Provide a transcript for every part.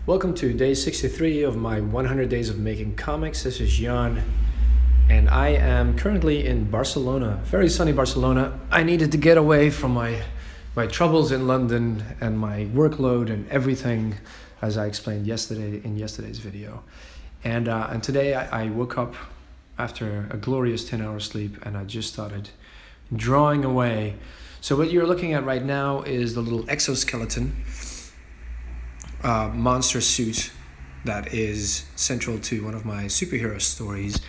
Welcome to day 63 of my 100 days of making comics. This is Jan, and I am currently in Barcelona, very sunny Barcelona. I needed to get away from my troubles in London and my workload and everything, as I explained yesterday in yesterday's video. And today I woke up after a glorious 10-hour sleep, and I just started drawing away. So what you're looking at right now is the little exoskeleton monster suit that is central to one of my superhero stories,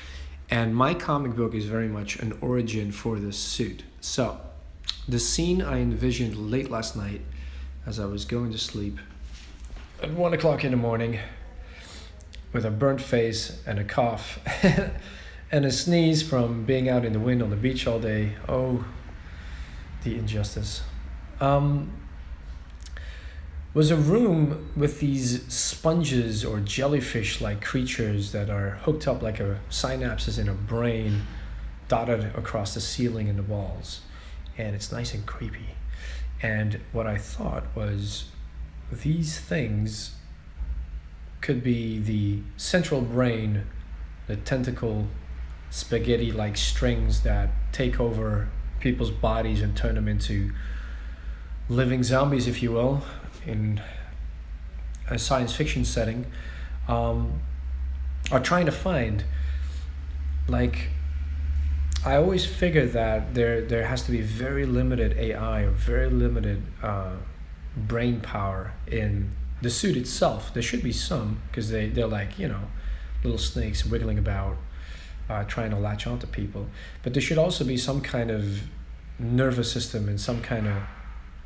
and my comic book is very much an origin for this suit. So the scene I envisioned late last night as I was going to sleep at 1 o'clock in the morning with a burnt face and a cough and a sneeze from being out in the wind on the beach all day. Oh, the injustice. Was a room with these sponges or jellyfish-like creatures that are hooked up like a synapses in a brain, dotted across the ceiling and the walls. And it's nice and creepy. And what I thought was, these things could be the central brain, the tentacle spaghetti-like strings that take over people's bodies and turn them into living zombies, if you will, in a science fiction setting, are trying to find, like, I always figure that there has to be very limited AI or very limited brain power in the suit itself. There should be some, because they're like, you know, little snakes wiggling about, trying to latch onto people. But there should also be some kind of nervous system and some kind of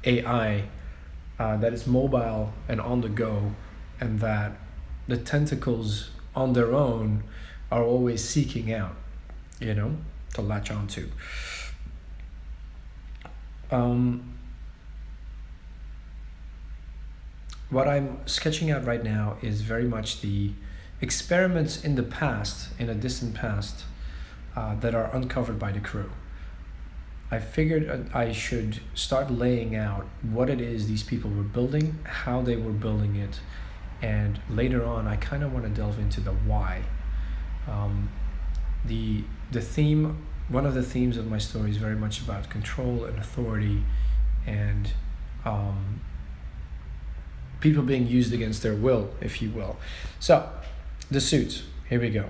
AI that is mobile and on the go, and that the tentacles on their own are always seeking out, you know, to latch onto. What I'm sketching out right now is very much the experiments in the past, in a distant past, that are uncovered by the crew. I figured I should start laying out what it is these people were building, how they were building it, and later on I kind of want to delve into the why. The theme, one of the themes of my story is very much about control and authority, and people being used against their will, if you will. So, the suits, here we go.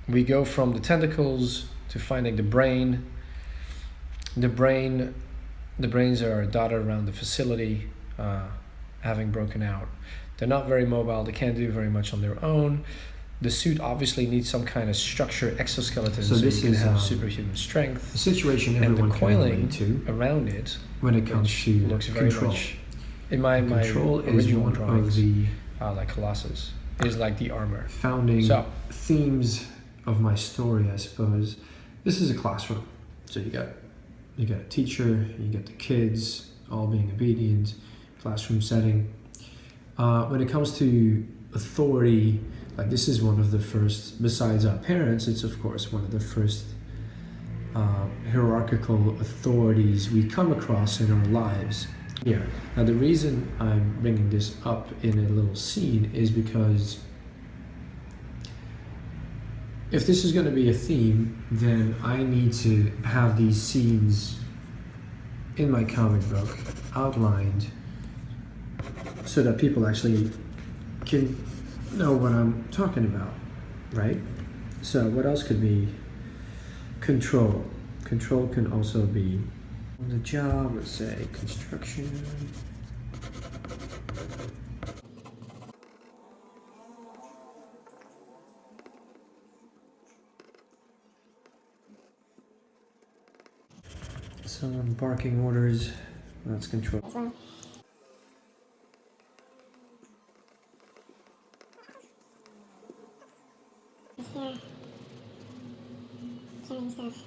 We go from the tentacles to finding the brain. The brains are dotted around the facility, having broken out. They're not very mobile. They can't do very much on their own. The suit obviously needs some kind of structure, exoskeleton, so this you can have superhuman strength. The situation everyone and the coiling can around it, when it comes to looks very control. Much in my original drawings, like Colossus is like the armor. Founding themes of my story, I suppose. This is a classroom, so you got a teacher, you get the kids all being obedient, classroom setting. When it comes to authority, like, this is one of the first, besides our parents, it's of course one of the first hierarchical authorities we come across in our lives. Yeah. Now the reason I'm bringing this up in a little scene is because if this is going to be a theme, then I need to have these scenes in my comic book outlined so that people actually can know what I'm talking about, right? So what else could be? Control. Control can also be on the job, let's say construction. Some barking orders, that's control. Here. Carrying stuff.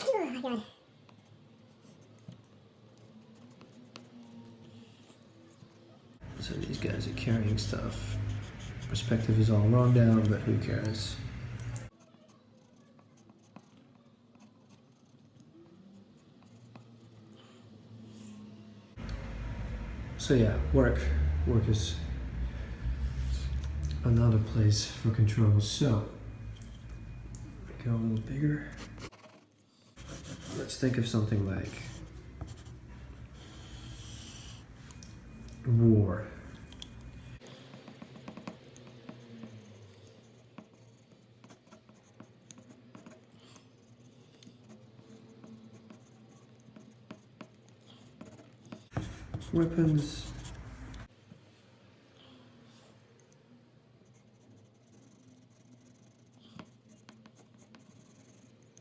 Oh my god. So these guys are carrying stuff. Perspective is all wrong down, but who cares? So yeah, work is another place for control. So go a little bigger. Let's think of something like war. Weapons.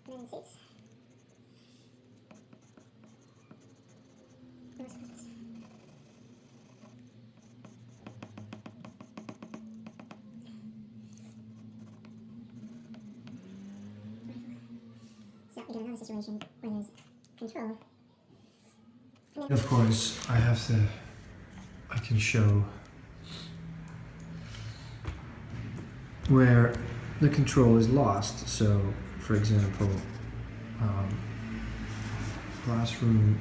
United States. Most weapons. So we get another situation where there's control. Of course, I can show where the control is lost. So, for example, classroom.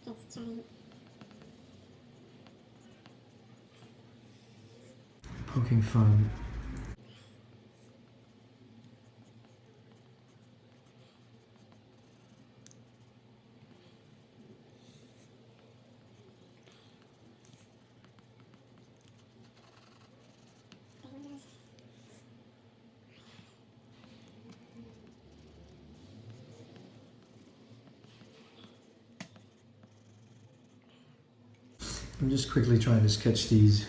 Kids chatting. Poking fun. I'm just quickly trying to sketch these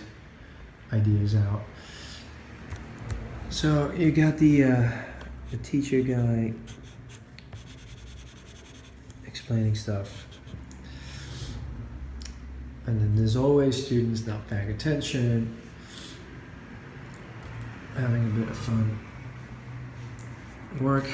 ideas out. So you got the teacher guy explaining stuff, and then there's always students not paying attention, having a bit of fun. Work.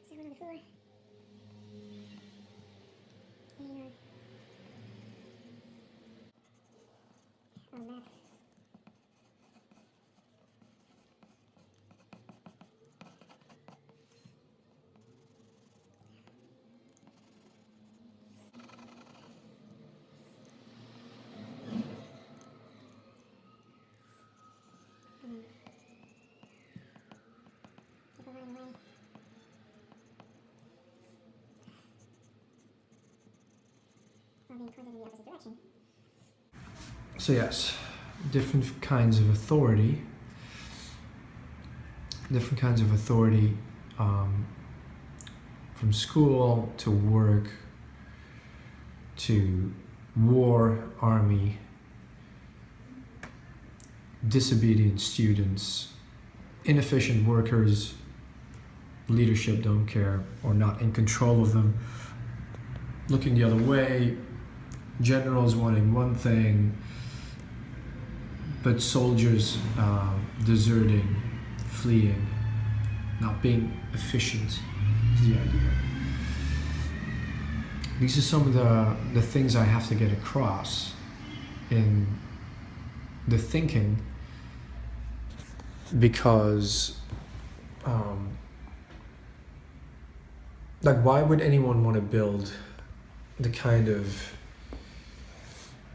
Someone on the floor. And on the map. People running away. While being pointed in the opposite direction. So yes, different kinds of authority. Different kinds of authority, from school to work to war, army, disobedient students, inefficient workers, leadership don't care or not in control of them, looking the other way, generals wanting one thing, but soldiers deserting, fleeing, not being efficient is the idea. These are some of the things I have to get across in the thinking, because like, why would anyone want to build the kind of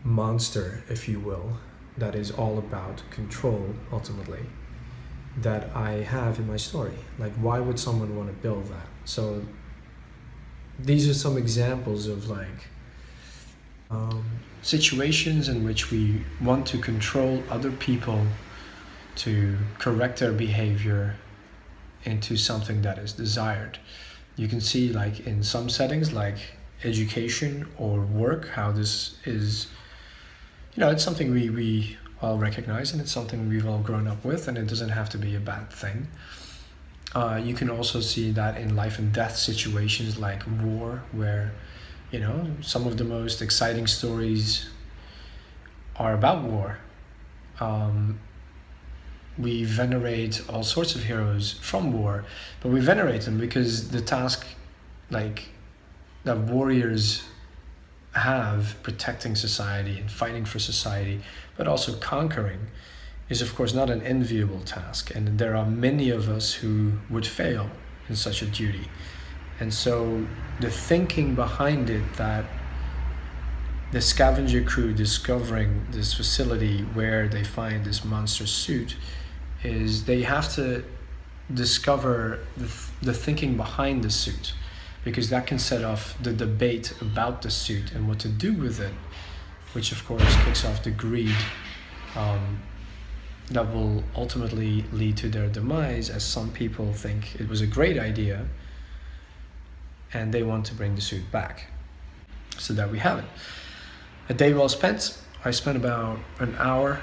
monster, if you will, that is all about control ultimately, that I have in my story? Like, why would someone want to build that? So these are some examples of like situations in which we want to control other people to correct their behavior into something that is desired. You can see, like, in some settings like education or work, how this is, it's something we all recognize, and it's something we've all grown up with, and it doesn't have to be a bad thing. You can also see that in life and death situations like war, where some of the most exciting stories are about war, we venerate all sorts of heroes from war, but we venerate them because the task, like, that warriors have, protecting society and fighting for society, but also conquering, is of course not an enviable task, and there are many of us who would fail in such a duty. And so the thinking behind it, that the scavenger crew discovering this facility where they find this monster suit, is they have to discover the thinking behind the suit, because that can set off the debate about the suit and what to do with it, which of course kicks off the greed that will ultimately lead to their demise, as some people think it was a great idea and they want to bring the suit back. So there we have it. A day well spent. I spent about an hour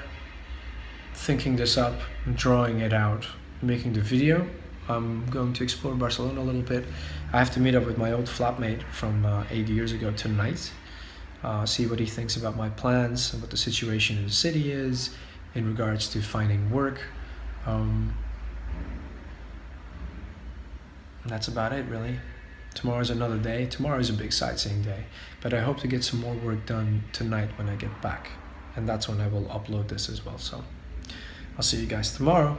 thinking this up, drawing it out, making the video. I'm going to explore Barcelona a little bit. I have to meet up with my old flatmate from 8 years ago tonight, see what he thinks about my plans and what the situation in the city is in regards to finding work. That's about it, really. Tomorrow's another day. Tomorrow is a big sightseeing day, but I hope to get some more work done tonight when I get back, and that's when I will upload this as well. So I'll see you guys tomorrow.